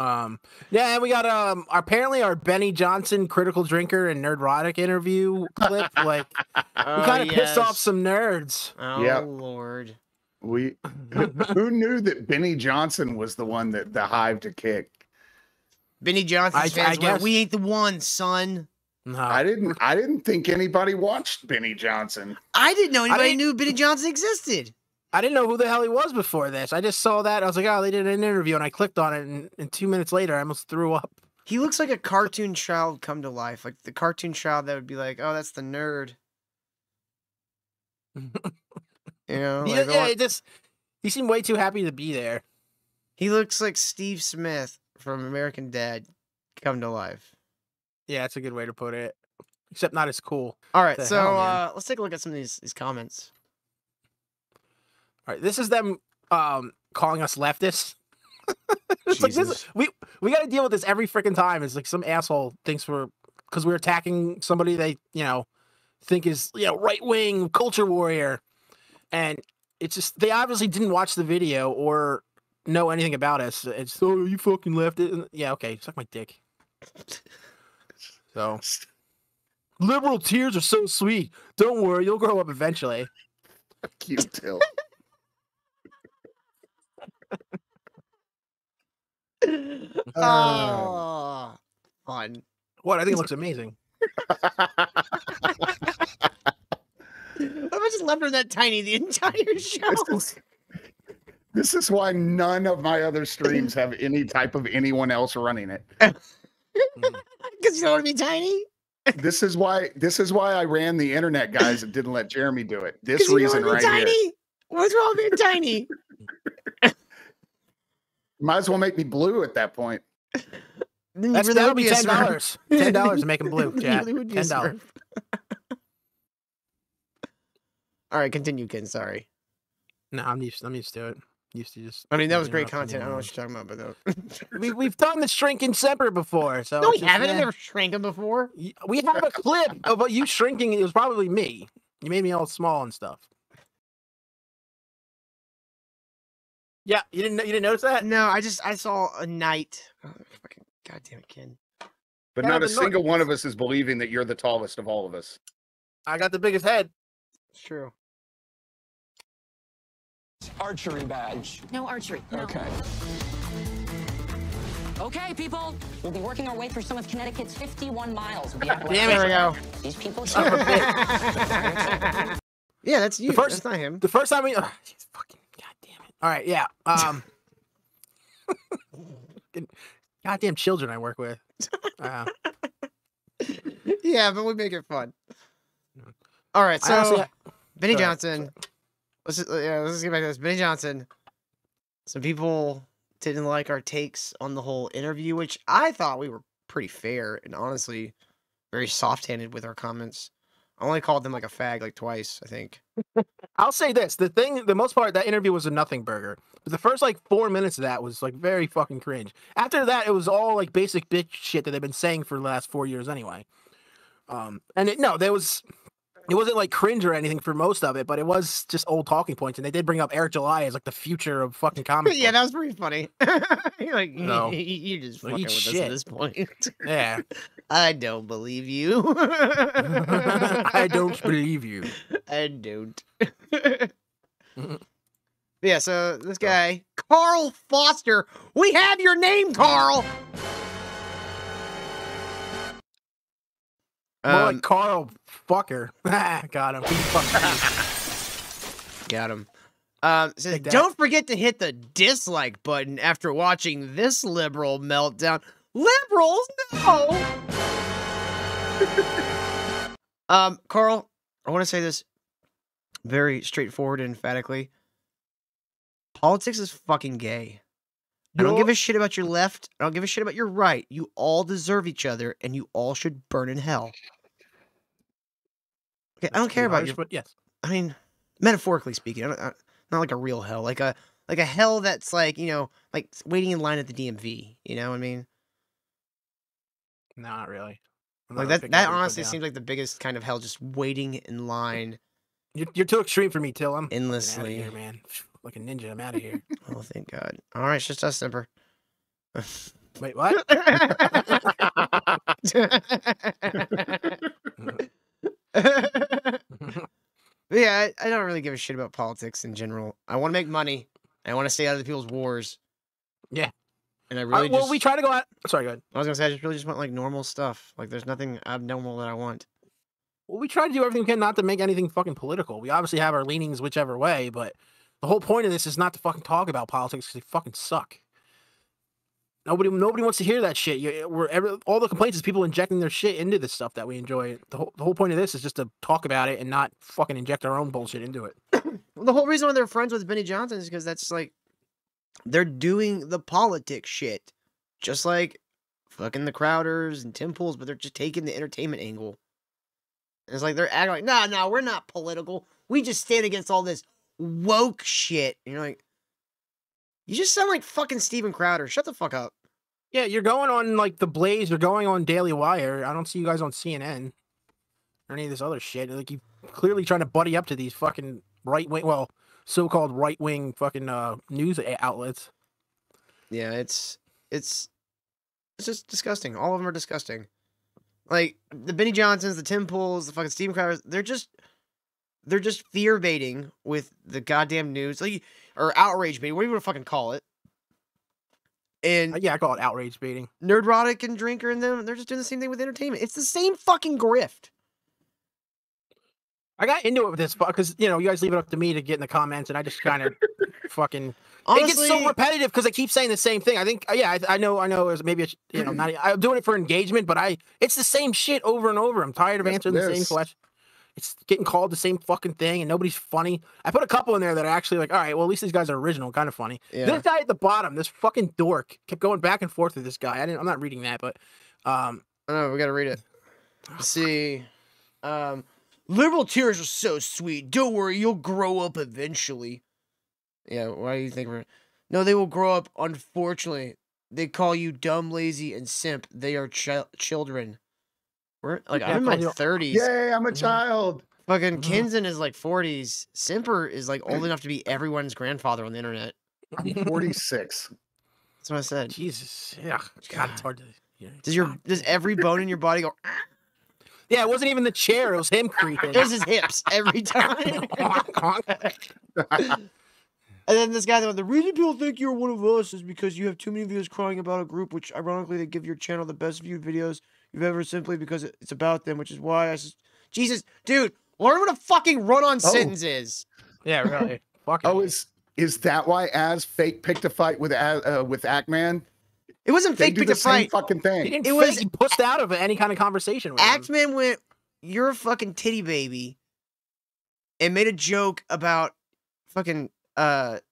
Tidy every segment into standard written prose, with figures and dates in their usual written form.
Yeah, and we got apparently our Benny Johnson critical drinker and Nerdrodic interview clip. Like, we kind of pissed off some nerds. Oh Lord. Who knew that Benny Johnson was the one that the Hive to kick? Benny Johnson's fans went, we ain't the one, son. No. I didn't think anybody watched Benny Johnson. I didn't know anybody knew Benny Johnson existed. I didn't know who the hell he was before this. I just saw that. I was like, oh, they did an interview, and I clicked on it, and 2 minutes later, I almost threw up. He looks like a cartoon child come to life. Like the cartoon child that would be like, oh, that's the nerd. You know? He seemed way too happy to be there. He looks like Steve Smith from American Dad come to life. Yeah, that's a good way to put it. Except not as cool. All right, so let's take a look at some of these comments. All right, this is them calling us leftists. It's like this, we got to deal with this every freaking time. It's like some asshole thinks because we're attacking somebody they think is right wing culture warrior, and it's just they obviously didn't watch the video or know anything about us. It's you fucking leftist. Yeah, okay, suck my dick. So liberal tears are so sweet. Don't worry, you'll grow up eventually. Cute Til. Oh, fun. What? I think it looks amazing. I just left her that tiny the entire show. This is why none of my other streams have any type of anyone else running it. Because you don't want to be tiny? This is why I ran the internet, guys, and didn't let Jeremy do it. This reason right tiny? Here. What's wrong with being tiny? Might as well make me blue at that point. That would be $10. $10 to make him blue. Yeah, $10. All right, continue, Ken. Sorry. No, I'm used to it. I mean, that was great content. I don't know what you're talking about, but though. we've done the shrinking semper before, so no, we haven't. I've never shrank him before. We have a clip of you shrinking. It was probably me. You made me all small and stuff. Yeah, you didn't notice that? No, I saw a night. Oh, fucking goddamn it, Ken. But not a single one of us is believing that you're the tallest of all of us. I got the biggest head. It's true. Archery badge. No archery. No. Okay. Okay, people. We'll be working our way through some of Connecticut's 51 miles. Damn it. There we go. These people. Yeah, that's you. That's not him. The first time we. Oh, fucking goddamn it. All right, yeah. Goddamn children I work with. Yeah, but we make it fun. All right, so Benny Johnson. Let's just get back to this. Benny Johnson. Some people didn't like our takes on the whole interview, which I thought we were pretty fair and honestly very soft-handed with our comments. I only called them like a fag like twice, I think. I'll say this: the most part, that interview was a nothing burger. But the first 4 minutes of that was very fucking cringe. After that, it was all basic bitch shit that they've been saying for the last 4 years anyway. It wasn't cringe or anything for most of it, but it was just old talking points. And they did bring up Eric July as the future of fucking comedy. Yeah, that was pretty funny. You're just fucking with us at this point. Yeah. I don't believe you. I don't believe you. I don't. Yeah, so this guy, Carl Foster, we have your name, Carl. More like Carl Fucker. Got him. Got him. So don't forget to hit the dislike button after watching this liberal meltdown. Liberals? No! Carl, I want to say this very straightforward and emphatically. Politics is fucking gay. I don't give a shit about your left. I don't give a shit about your right. You all deserve each other, and you all should burn in hell. Okay, I don't care about you. Yes. I mean, metaphorically speaking, not like a real hell, like a hell that's like waiting in line at the DMV. You know what I mean? No, not really. That honestly seems like the biggest kind of hell, just waiting in line. You're too extreme for me, Til. I'm endlessly out of here, man. Like a ninja, I'm out of here. Oh, thank God. All right, it's just us, Simper. Wait, what? Yeah, I don't really give a shit about politics in general. I want to make money. I want to stay out of the people's wars. Yeah. And I really well, we try to go out. Sorry, go ahead. I was gonna say I just want like normal stuff. Like there's nothing abnormal that I want. Well, we try to do everything we can not to make anything fucking political. We obviously have our leanings whichever way, but the whole point of this is not to fucking talk about politics because they fucking suck. Nobody wants to hear that shit. All the complaints is people injecting their shit into this stuff that we enjoy. The whole point of this is just to talk about it and not fucking inject our own bullshit into it. Well, the whole reason why they're friends with Benny Johnson is because that's like they're doing the politics shit, just like fucking the Crowders and Tim Pools, but they're just taking the entertainment angle. And it's like they're acting like, nah, we're not political. We just stand against all this woke shit. And you're like, you just sound like fucking Steven Crowder. Shut the fuck up. Yeah, you're going on like The Blaze. You're going on Daily Wire. I don't see you guys on CNN or any of this other shit. Like you clearly trying to buddy up to these fucking right wing, well, so-called right wing fucking news outlets. Yeah, it's just disgusting. All of them are disgusting. Like the Benny Johnsons, the Tim Pools, the fucking Steven Crowders. They're just fear baiting with the goddamn news, like or outrage baiting. What do you want to fucking call it? And yeah, I call it outrage baiting. Nerdrodic and Drinker and them, they're just doing the same thing with entertainment. It's the same fucking grift. I got into it with this because, you guys leave it up to me to get in the comments, and I just kind of fucking... Honestly, it gets so repetitive because I keep saying the same thing. I think, I know it's maybe, not, I'm doing it for engagement, but it's the same shit over and over. I'm tired of answering the same question. It's getting called the same fucking thing, and nobody's funny. I put a couple in there that are actually like, all right, well, at least these guys are original, kind of funny. Yeah. This guy at the bottom, this fucking dork, kept going back and forth with this guy. I'm not reading that, but... I know, we gotta read it. Let's see. Liberal tears are so sweet. Don't worry, you'll grow up eventually. Yeah, why do you think we're... No, they will grow up, unfortunately. They call you dumb, lazy, and simp. They are children. I'm in my 30s. Yay, I'm a child. Fucking Kinzen is like 40s. Simper is like old enough to be everyone's grandfather on the internet. I'm 46. That's what I said. Jesus. Yeah. God, it's hard to... Does every bone in your body go... Yeah, it wasn't even the chair. It was him creeping. It was his hips every time. And then this guy, the reason people think you're one of us is because you have too many videos crying about a group, which ironically they give your channel the best viewed videos you've ever, simply because it's about them, which is why Jesus, dude, learn what a fucking run-on sentence is. Yeah, really. Is that why Az fake picked a fight with Ackman? It wasn't fake picked a fight. Fucking thing. He pushed out of any kind of conversation with him. Ackman went, "You're a fucking titty baby," and made a joke about fucking somebody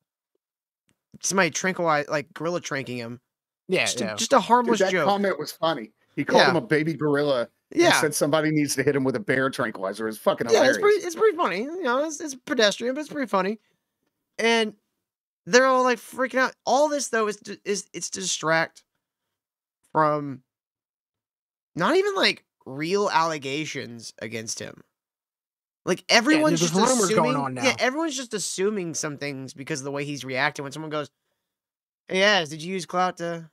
gorilla tranking him. Yeah, just a harmless joke. That comment was funny. He called him a baby gorilla. Yeah, and said somebody needs to hit him with a bear tranquilizer. It's fucking hilarious. It's pretty funny. It's pedestrian, but it's pretty funny. And they're all like freaking out. All this though is to distract from not even like real allegations against him. Like everyone's just assuming. Going on now. Yeah, everyone's just assuming some things because of the way he's reacting. When someone goes, "Hey, Az, did you use clout to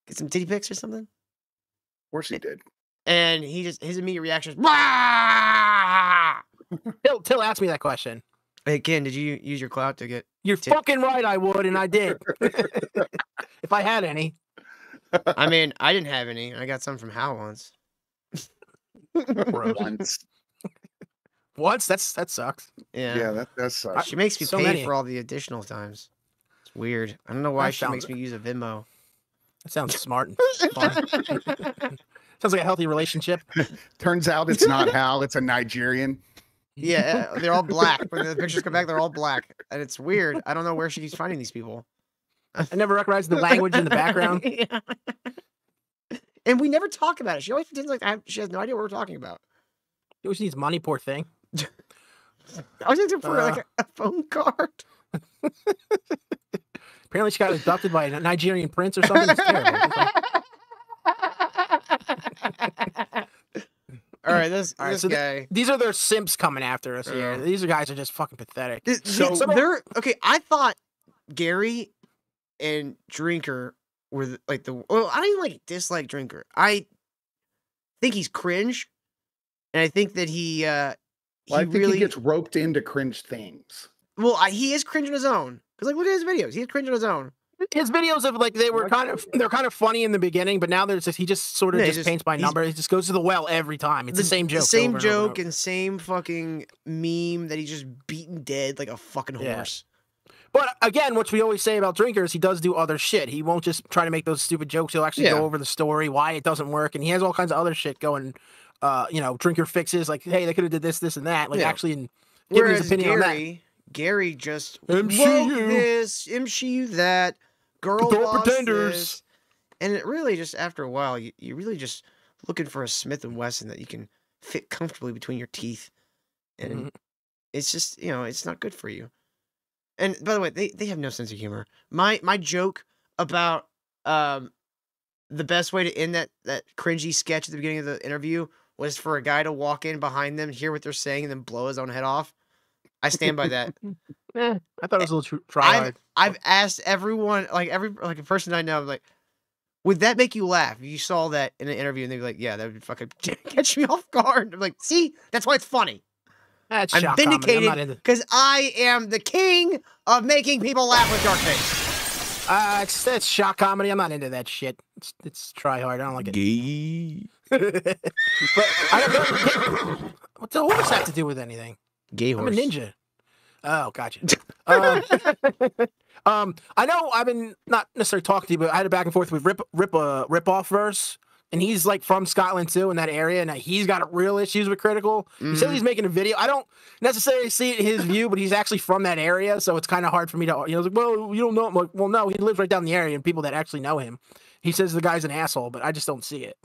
get some titty pics or something?" Of course he did. And his immediate reaction is, Till asked me that question. Hey, Ken, did you use your clout to get... You're fucking right, I would, and I did. If I had any. I mean, I didn't have any. I got some from Hal once. Once? That sucks. Yeah, that sucks. She makes me pay for all the additional times. It's weird. I don't know why she makes me use a Venmo. That sounds smart and fun. Sounds like a healthy relationship. Turns out it's not Hal, it's a Nigerian. Yeah, they're all black. When the pictures come back, they're all black. And it's weird. I don't know where she's finding these people. I never recognized the language in the background. Yeah. And we never talk about it. She always pretends like she has no idea what we're talking about. She always needs money, poor thing. I was looking for like a phone card. Apparently she got adopted by a Nigerian prince or something. It's terrible. All right, this guy. These are their simps coming after us here. These guys are just fucking pathetic. So they're okay. I thought Gary and Drinker were like the well, I don't even like dislike Drinker. I think he's cringe, and I think that he I think he gets roped into cringe things. Well, he is cringe on his own. Because like, look at his videos. He is cringe on his own. His videos of like they're kind of funny in the beginning, but now he just sort of just paints by number. He just goes to the well every time. It's the same joke. The same joke and same fucking meme that he's just beaten dead like a fucking horse. But again, what we always say about Drinker is he does do other shit. He won't just try to make those stupid jokes. He'll actually go over the story, why it doesn't work, and he has all kinds of other shit going. Drinker fixes like, hey, they could have did this, this, and that. Like actually, give his opinion on that. Gary just woke this, MCU that. Girl boss this. And it really just, after a while, you're really just looking for a Smith & Wesson that you can fit comfortably between your teeth. And it's just, it's not good for you. And by the way, they have no sense of humor. My joke about the best way to end that cringy sketch at the beginning of the interview was for a guy to walk in behind them, hear what they're saying, and then blow his own head off. I stand by that. I thought it was a little try. I've asked everyone, like a person I know, like, would that make you laugh if you saw that in an interview and they'd be like, yeah, that would fucking catch me off guard. I'm like, see, that's why it's funny. That's I'm vindicated because I am the king of making people laugh with dark face. It's shock comedy. I'm not into that shit. It's try hard. I don't like it. Gay. But I don't know. What the horse have to do with anything? Gay horse. I'm a ninja. Oh, gotcha. I know I've been not necessarily talking to you, but I had a back and forth with Rip Off verse, and he's like from Scotland too, in that area, and he's got real issues with Critical. He said he's making a video. I don't necessarily see his view, but he's actually from that area, so it's kind of hard for me to. Like, well, you don't know him. I'm like, well, no, he lives right down the area, and people that actually know him. He says the guy's an asshole, but I just don't see it.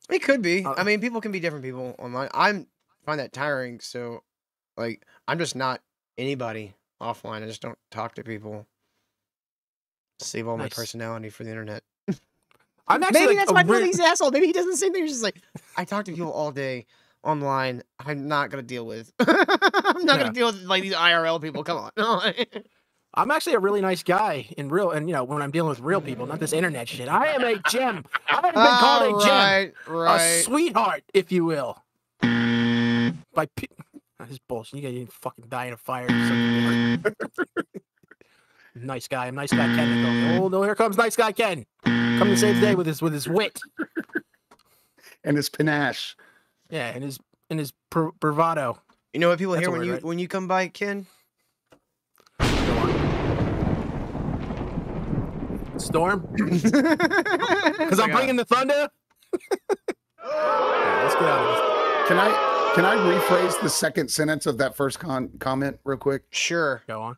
It could be. I mean, people can be different people online. I find that tiring, so like I'm just not anybody offline. I just don't talk to people. Save all my personality for the internet. I'm actually maybe that's why he's an asshole. Maybe he does the same thing. He's just like, I talk to people all day online. I'm not gonna deal with. I'm not gonna deal with like these IRL people. Come on. I'm actually a really nice guy in real, and when I'm dealing with real people, not this internet shit. I am a gem. I've been called a gem, a sweetheart, if you will. This is bullshit. You gotta fucking die in a fire. Nice guy. I'm nice guy Ken. Oh no, here comes nice guy Ken. Coming to save the day with his wit and his panache. Yeah, and his bravado. You know what people hear when you come by, Ken? Storm? Because I'm bringing the thunder? Let's get out of this. Can I rephrase the second sentence of that first comment real quick? Sure. Go on.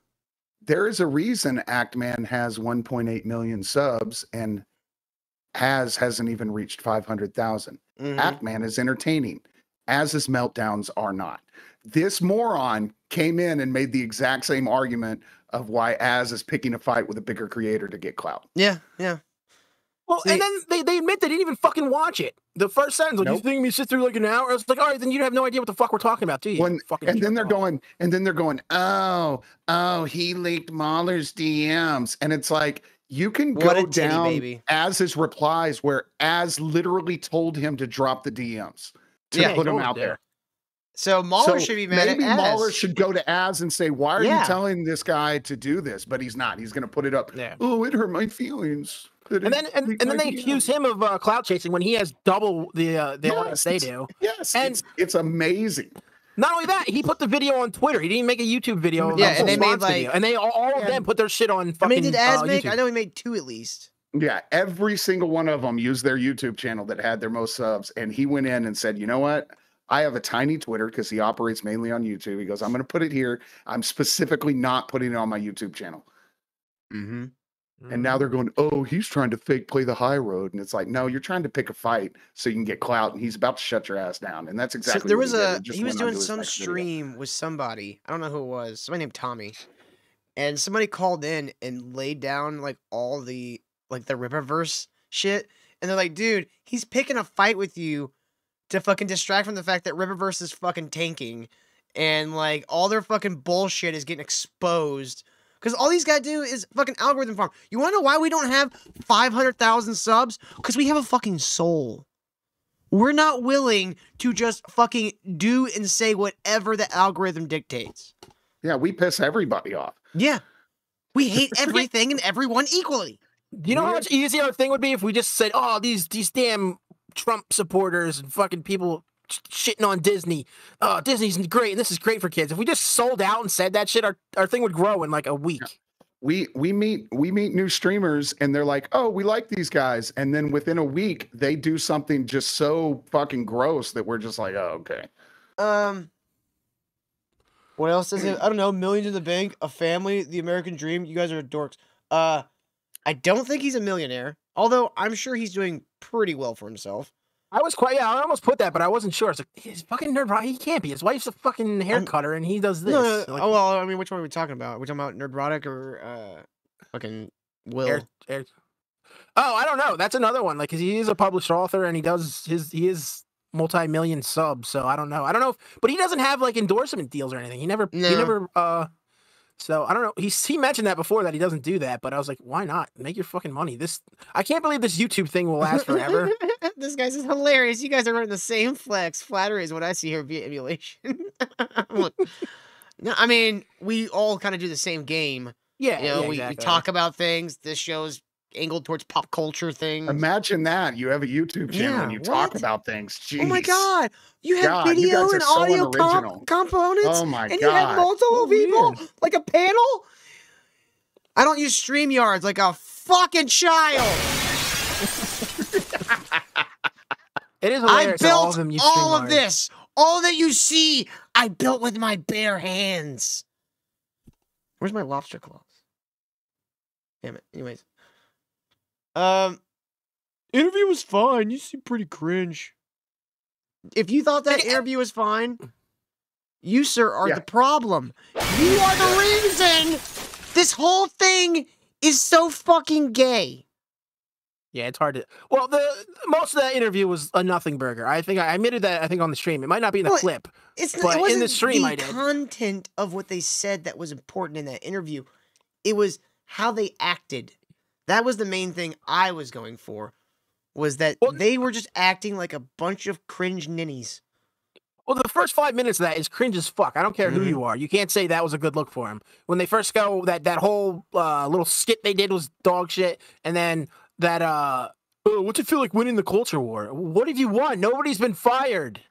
There is a reason Actman has 1.8 million subs and hasn't even reached 500,000. Actman is entertaining, as his meltdowns are not. This moron came in and made the exact same argument of why Az is picking a fight with a bigger creator to get clout. Yeah. Well, and then they admit they didn't even fucking watch it. The first sentence, like, you think me sit through like an hour? I was like, all right, then you have no idea what the fuck we're talking about, do you? And then they're going, oh, he leaked Mahler's DMs. And it's like, you can go down Az's replies where Az literally told him to drop the DMs to put them out there. So Mahler should be mad at Az. Maybe Mahler should go to Az and say, why are you telling this guy to do this? But he's not. He's going to put it up. Yeah. Oh, it hurt my feelings. And then they accuse him of clout chasing when he has double the audience they do. Yes, and it's amazing. Not only that, he put the video on Twitter. He didn't make a YouTube video. Yeah, and they made like, and they all of them put their shit on. Fucking, did Az make? I know he made 2 at least. Yeah, every single one of them used their YouTube channel that had their most subs, and he went in and said, you know what? I have a tiny Twitter because he operates mainly on YouTube. He goes, I'm going to put it here. I'm specifically not putting it on my YouTube channel. And now they're going, oh, he's trying to fake play the high road. And it's like, no, you're trying to pick a fight so you can get clout. And he's about to shut your ass down. And that's exactly there was he was doing some stream with somebody. I don't know who it was. Somebody named Tommy. And somebody called in and laid down like all the Rippaverse shit. And they're like, dude, he's picking a fight with you to fucking distract from the fact that Rippaverse is fucking tanking. And like all their fucking bullshit is getting exposed Because all these guys do is fucking algorithm farm. You want to know why we don't have 500,000 subs? Because we have a fucking soul. We're not willing to just fucking do and say whatever the algorithm dictates. Yeah, we piss everybody off. Yeah. We hate everything and everyone equally. You know how much easier our thing would be if we just said, oh, these damn Trump supporters and fucking people shitting on Disney. Oh, Disney's great and this is great for kids. If we just sold out and said that shit, our thing would grow in like a week. We meet new streamers and they're like, oh, we like these guys. And then within a week, they do something just so fucking gross that we're just like, oh, okay. What else is it? I don't know. Millions in the bank, a family, the American dream. You guys are dorks. I don't think he's a millionaire, although I'm sure he's doing pretty well for himself. I almost put that, but I wasn't sure. It's like, he's fucking Nerdrodic. He can't be. His wife's a fucking hair cutter, and he does this. No, Like, oh, well, I mean, which one are we talking about? Are we talking about Nerdrodic or fucking Will? Oh, I don't know. That's another one. Like, 'cause he is a published author, and he is multi-million subs. So I don't know. But he doesn't have like endorsement deals or anything. He never. So I don't know. He mentioned that before that he doesn't do that, but I was like, why not? Make your fucking money. I can't believe this YouTube thing will last forever. This guy's is hilarious. You guys are running the same flex. Flattery is what I see here via emulation. No, I mean, we all kind of do the same game. Yeah, you know, exactly. we talk about things. This show's angled towards pop culture things. Imagine that. You have a YouTube channel and you talk about things. Jeez. Oh my God. You have video and audio components? Oh my God. And you have multiple people? Like a panel? I don't use StreamYards like a fucking child. It is hilarious. I built all of this. All that you see, I built with my bare hands. Where's my lobster claws? Damn it. Anyways. Interview was fine. You seem pretty cringe. If you thought that interview was fine, you, sir, are the problem. You are the reason this whole thing is so fucking gay. Yeah, it's hard to. Well, most of that interview was a nothing burger. I think I admitted that. I think on the stream, it might not be in the clip, but in the stream, I did. The content of what they said that was important in that interview. It was how they acted. That was the main thing I was going for. Was that they were just acting like a bunch of cringe ninnies. Well, the first 5 minutes of that is cringe as fuck. I don't care who you are. You can't say that was a good look for him. When they first go, that whole little skit they did was dog shit. And then that, what's it feel like winning the culture war? What have you won? Nobody's been fired.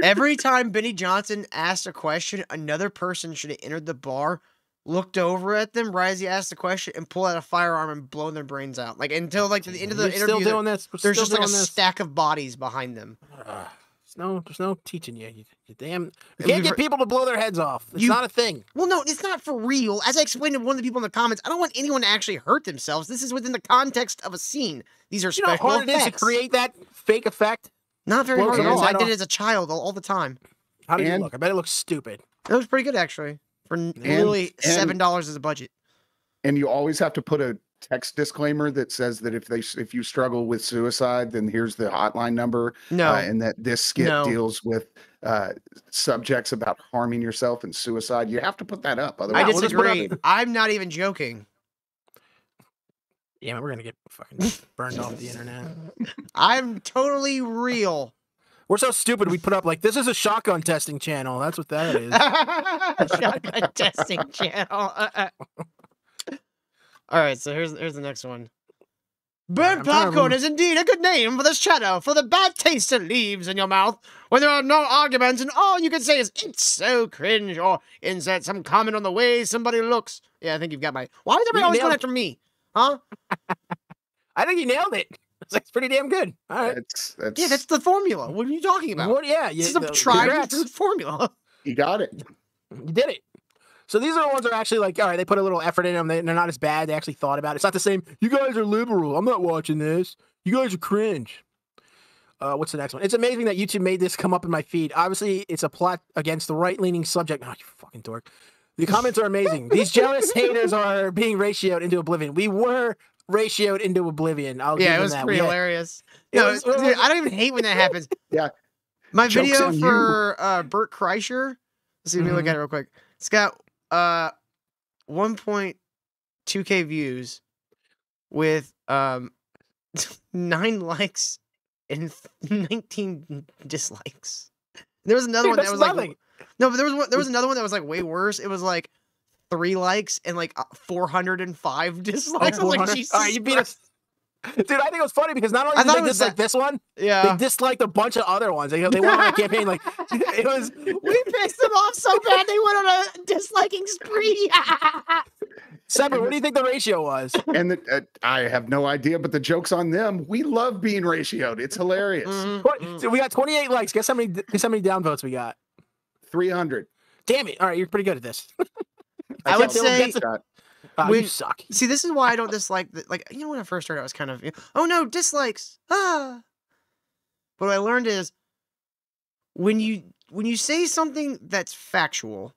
Every time Benny Johnson asked a question, another person should have entered the bar, looked over at them right as he asked the question, and pulled out a firearm and blown their brains out. Like until like the end of the interview, still doing this. There's just like a stack of bodies behind them. There's no teaching you. You can't get people to blow their heads off. It's not a thing. Well, no, it's not for real. As I explained to one of the people in the comments, I don't want anyone to actually hurt themselves. This is within the context of a scene. These are special effects. You know how hard it is to create that fake effect? Not very hard at all. I did it as a child all the time. How did it look? I bet it looks stupid. It was pretty good, actually. For literally $7 as a budget. And you always have to put a text disclaimer that says that if you struggle with suicide, then here's the hotline number. No. And that this skit deals with subjects about harming yourself and suicide. You have to put that up. Otherwise, I disagree. I'm not even joking. Yeah, we're going to get fucking burned off the internet. I'm totally real. We're so stupid we put up like, this is a shotgun testing channel. That's what that is. Shotgun testing channel. All right, so here's the next one. Burnt popcorn is indeed a good name for this channel, for the bad taste it leaves in your mouth when there are no arguments and all you can say is, it's so cringe, or insert some comment on the way somebody looks. Yeah, I think you've got my... Why is everybody always going after me? Huh? I think you nailed it. It's pretty damn good. All right. Yeah, that's the formula. What are you talking about? What, yeah. This is a tried formula. You got it. You did it. So these are the ones that are actually like, all right, they put a little effort in them. They're not as bad. They actually thought about it. It's not the same, you guys are liberal. I'm not watching this. You guys are cringe. What's the next one? It's amazing that YouTube made this come up in my feed. Obviously, it's a plot against the right-leaning subject. Oh, you fucking dork. The comments are amazing. These jealous haters are being ratioed into oblivion. We were ratioed into oblivion. I'll give them that. It was pretty hilarious. No, dude, I don't even hate when that happens. Yeah. My video for Bert Kreischer. Let's see, let me look at it real quick. It's got 1.2 2K views with 9 likes and 19 dislikes. There was another one that was nothing. like no, but there was another one that was like way worse. It was like 3 likes and like 405 dislikes. I was like, Jesus all right, you beat us. Dude, I think it was funny because not only did they dislike this one, yeah, they disliked a bunch of other ones. They went on a campaign like it was. We pissed them off so bad they went on a disliking spree. Separate, what do you think the ratio was? And I have no idea, but the joke's on them. We love being ratioed. It's hilarious. So we got 28 likes. Guess how many downvotes we got? 300. Damn it! All right, you're pretty good at this. I would say. You suck. See, this is why I don't dislike. Like, you know, when I first started, I was kind of, oh no, dislikes. But what I learned is when you say something that's factual,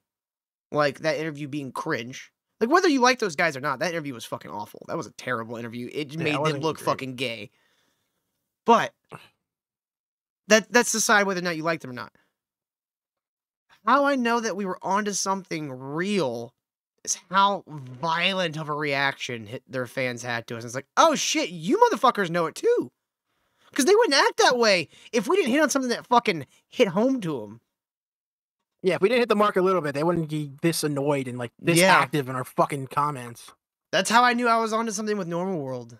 like that interview being cringe, like whether you like those guys or not, that interview was fucking awful. That was a terrible interview. It made them look fucking gay. But that's decide whether or not you like them or not. How I know that we were onto something real is how violent of a reaction their fans had to us. It's like, oh shit, you motherfuckers know it too. Because they wouldn't act that way if we didn't hit on something that fucking hit home to them. Yeah, if we didn't hit the mark a little bit, they wouldn't be this annoyed and like this active in our fucking comments. That's how I knew I was onto something with Normal World.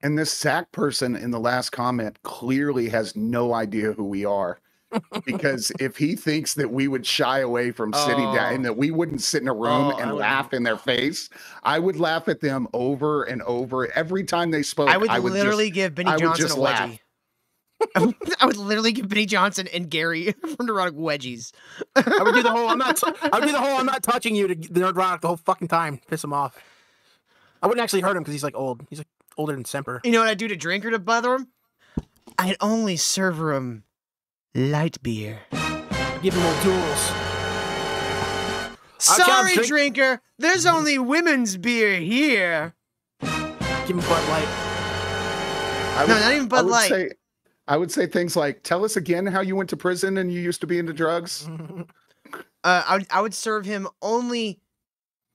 And this Zach person in the last comment clearly has no idea who we are. Because if he thinks that we would shy away from sitting down and that we wouldn't sit in a room and laugh in their face, I would laugh at them over and over. Every time they spoke, I would literally give Benny Johnson a wedgie. I would literally give Benny Johnson and Gary from Nerdrodic wedgies. I would do the whole I'm not touching you to Nerdrodic the whole fucking time. Piss him off. I wouldn't actually hurt him because he's like old. He's like older than Semper. You know what I'd do to Drinker to bother him? I'd only serve him light beer. Give him more duels. Sorry, Drinker. There's only women's beer here. Give him Bud Light. Not even Bud Light. I would say things like, tell us again how you went to prison and you used to be into drugs. I would serve him only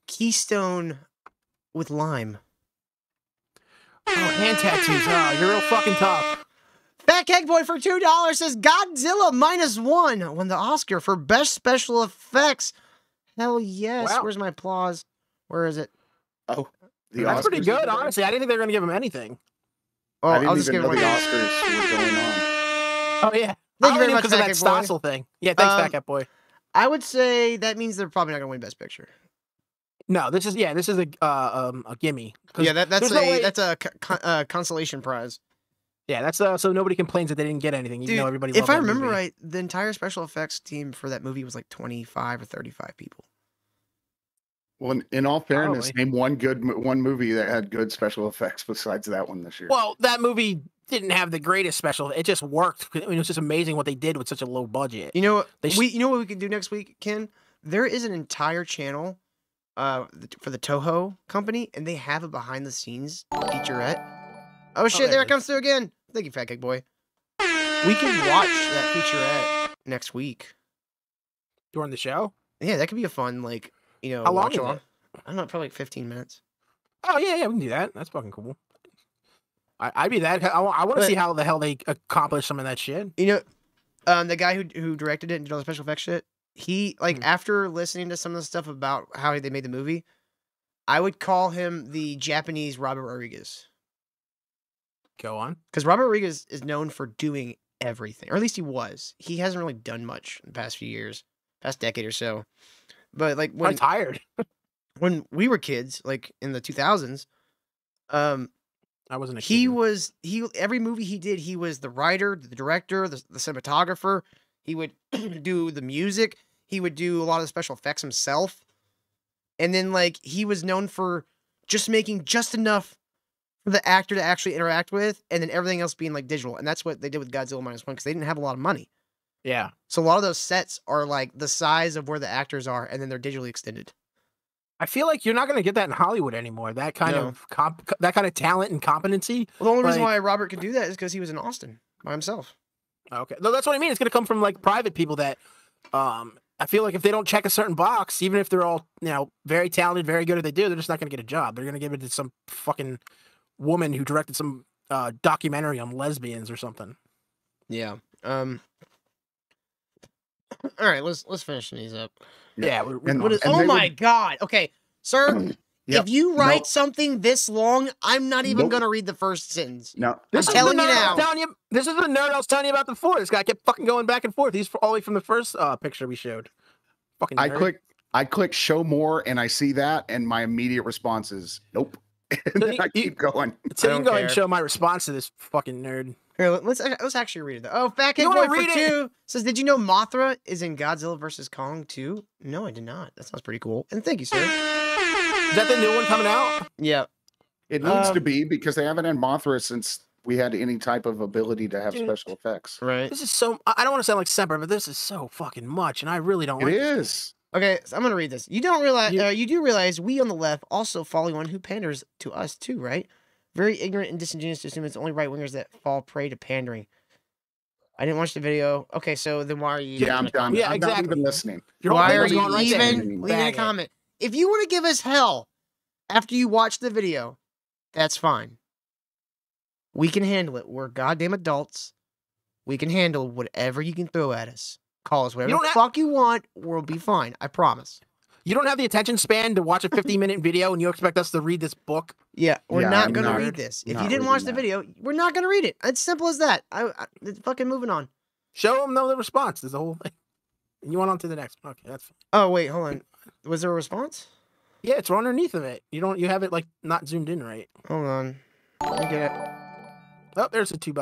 Keystone with lime. Oh, hand tattoos. Oh, you're real fucking tough. Fat Cake Boy for $2 says Godzilla -1 won the Oscar for Best Special Effects. Hell yes. Wow. Where's my applause? Where is it? Oh, that's pretty good, honestly. I didn't think they were going to give him anything. Oh, I didn't even know the Oscars were going on. Oh, yeah. Thank you very much because of that Stossel thing. Yeah, thanks, Fat Cat Boy. I would say that means they're probably not going to win Best Picture. No, this is a gimme. Yeah, that's a consolation prize. Yeah, that's so nobody complains that they didn't get anything, even though everybody loved if I remember movie. right, the entire special effects team for that movie was like 25 or 35 people. Well, in all fairness, name one movie that had good special effects besides that one this year. Well, that movie didn't have the greatest special. It just worked. I mean, it was just amazing what they did with such a low budget. You know what? You know what we can do next week, Ken? There is an entire channel for the Toho company, and they have a behind the scenes featurette. Oh shit! There it comes through again. Thank you, Fat Cake Boy. We can watch that featurette next week during the show. Yeah, that could be a fun How long is it? I don't know, probably like 15 minutes. Oh yeah, we can do that. That's fucking cool. I'd be that. I want to see how the hell they accomplish some of that shit. You know, the guy who directed it and did all the special effects shit. He after listening to some of the stuff about how they made the movie, I would call him the Japanese Robert Rodriguez. Go on, because Robert Rodriguez is known for doing everything, or at least he was. He hasn't really done much in the past few years, past decade or so. But like when I'm tired. When we were kids, like in the 2000s, I wasn't a kid. Every movie he did, he was the writer, the director, the cinematographer. He would do the music. He would do a lot of the special effects himself. And then he was known for just making just enough for the actor to actually interact with, and then everything else being digital. And that's what they did with Godzilla -1 because they didn't have a lot of money. Yeah. So a lot of those sets are the size of where the actors are, and then they're digitally extended. I feel like you're not going to get that in Hollywood anymore. That kind of talent and competency. Well, the only reason why Robert could do that is because he was in Austin by himself. Okay, no, that's what I mean. It's going to come from private people that I feel like if they don't check a certain box, even if they're all, very talented, very good at what they do, they're just not going to get a job. They're going to give it to some fucking woman who directed some documentary on lesbians or something. Yeah. All right, let's finish these up. Yeah. Oh my God. Okay, sir. Yep. If you write something this long, I'm not even going to read the first sentence. No. I'm telling you now. This is the nerd I was telling you about before. This guy kept fucking going back and forth. He's all the way from the first picture we showed. Fucking nerd. I click show more and I see that and my immediate response is nope. And then I keep going. So you can go ahead and show my response to this fucking nerd. Here, let's actually read it though. Oh, Fat Kid Boy for 2 says, "Did you know Mothra is in Godzilla vs Kong 2?" No, I did not. That sounds pretty cool. And thank you, sir. Is that the new one coming out? Yeah. It needs to be because they haven't had Mothra since we had any type of ability to have special effects. Right. This is so. I don't want to sound like Semper, but this is so fucking much, and I really don't. It is. Okay, so I'm gonna read this. You don't realize. You do realize we on the left also follow one who panders to us too, right? Very ignorant and disingenuous to assume it's only right-wingers that fall prey to pandering. I didn't watch the video. Okay, so then why are you... Yeah, I'm done. Yeah, I'm exactly. not even listening. Why are you even leaving a comment? If you want to give us hell after you watch the video, that's fine. We can handle it. We're goddamn adults. We can handle whatever you can throw at us. Call us whatever the fuck you want. We'll be fine. I promise. You don't have the attention span to watch a 50-minute video and you expect us to read this book? Yeah, we're not going to read this. If you didn't watch the video, we're not going to read it. It's simple as that. It's fucking moving on. Show them the response. There's the whole thing. And you went on to the next one. Okay, that's fine. Oh, wait, hold on. Was there a response? Yeah, it's underneath of it. You have it like not zoomed in right. Hold on. Let me get it. Oh, there's the $2.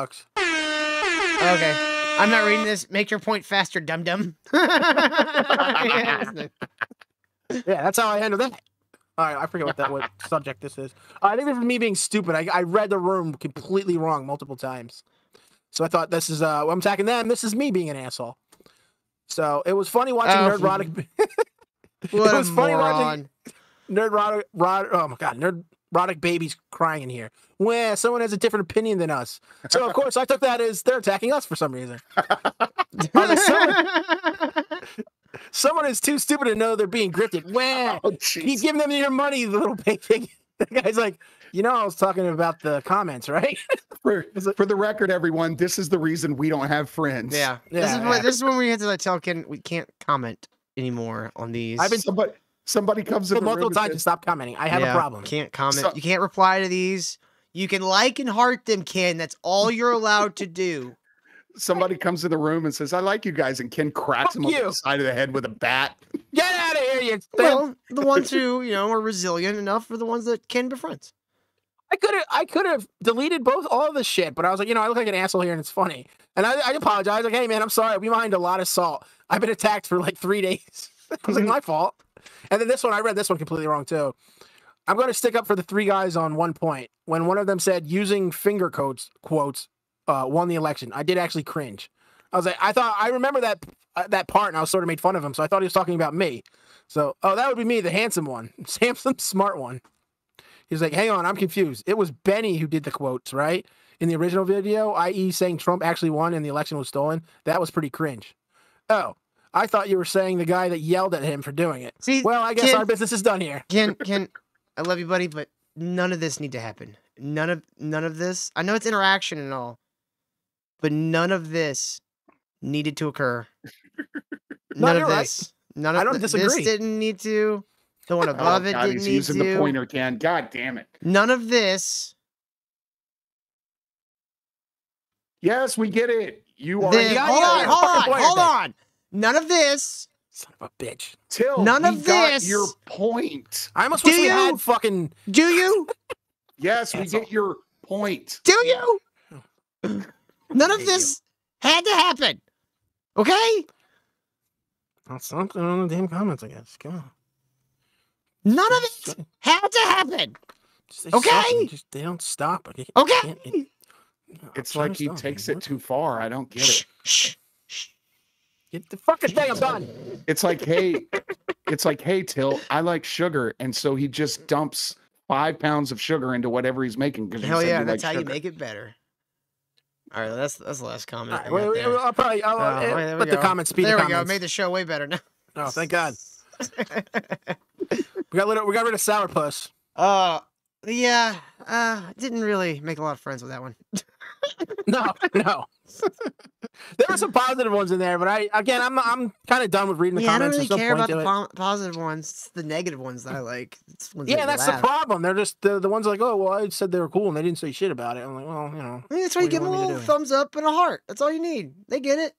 Okay. I'm not reading this. Make your point faster, dum-dum. Yeah, that's how I handle that. All right, I forget what subject this is. I think this is me being stupid. I read the room completely wrong multiple times. So I thought this is, I'm attacking them. This is me being an asshole. So it was funny watching Nerdrodic. It was funny watching Nerdrodic. Oh my God, Nerdrodic babies crying in here. Well, someone has a different opinion than us. So of course I took that as they're attacking us for some reason. Someone is too stupid to know they're being grifted. Well, keep giving them your money, the little pig. The guy's like, I was talking about the comments, right? For the record, everyone, this is the reason we don't have friends. Yeah. This is when we had to tell Ken we can't comment anymore on these. Somebody comes in multiple times to stop commenting. I have a problem. Can't comment. You can't reply to these. You can like and heart them, Ken. That's all you're allowed to do. Somebody comes in the room and says, "I like you guys," and Ken cracks him on the side of the head with a bat. Get out of here, you! Well, the ones who are resilient enough are the ones that Ken befriends. I could have deleted all of this shit, but I was like, I look like an asshole here, and it's funny. And I apologize. Like, hey man, I'm sorry. We mined a lot of salt. I've been attacked for like 3 days. I was like, my fault. And then this one, I read this one completely wrong too. I'm going to stick up for the 3 guys on one point. When one of them said using finger quotes won the election, I did actually cringe. I was like, I remember that part, and I was sort of made fun of him, so I thought he was talking about me. So, that would be me, the handsome one, handsome, smart one. He's like, hang on, I'm confused. It was Benny who did the quotes, right? In the original video, i.e. saying Trump actually won and the election was stolen. That was pretty cringe. Oh, I thought you were saying the guy that yelled at him for doing it. See, well, I guess our business is done here. Ken, I love you, buddy, but none of this need to happen. None of this. I know it's interaction and all, but none of this needed to occur. None of this. Right. I don't disagree. This didn't need to. The one above it didn't need to. He's using the pointer, Ken. God damn it. None of this. Yes, we get it. You are. Hold on. None of this. Son of a bitch. Till none of this. Got your point. I almost wish we had fucking. Do you? Yes, we get your point. Do you? None of this had to happen. Okay? Well, something on the damn comments, I guess. Come on. None of it had to happen. Okay? They don't stop. Okay? It's like he takes it too far. I don't get it. Shh. Get the fucking thing, I'm done. It's like, hey, Till, I like sugar. And so he just dumps 5 pounds of sugar into whatever he's making. Hell yeah, that's how you make it better. All right, that's the last comment. Right, I'll let the comments speed. There we go. Made the show way better now. Oh, thank God. We got rid of Sourpuss. Yeah. Didn't really make a lot of friends with that one. No. There were some positive ones in there, but I'm kind of done with reading the comments. I don't really care about the positive ones. It's the negative ones that I like. That's the problem. They're just the ones like, oh, well, I said they were cool, and they didn't say shit about it. I'm like, well, that's why you give them a little thumbs up and a heart. That's all you need. They get it.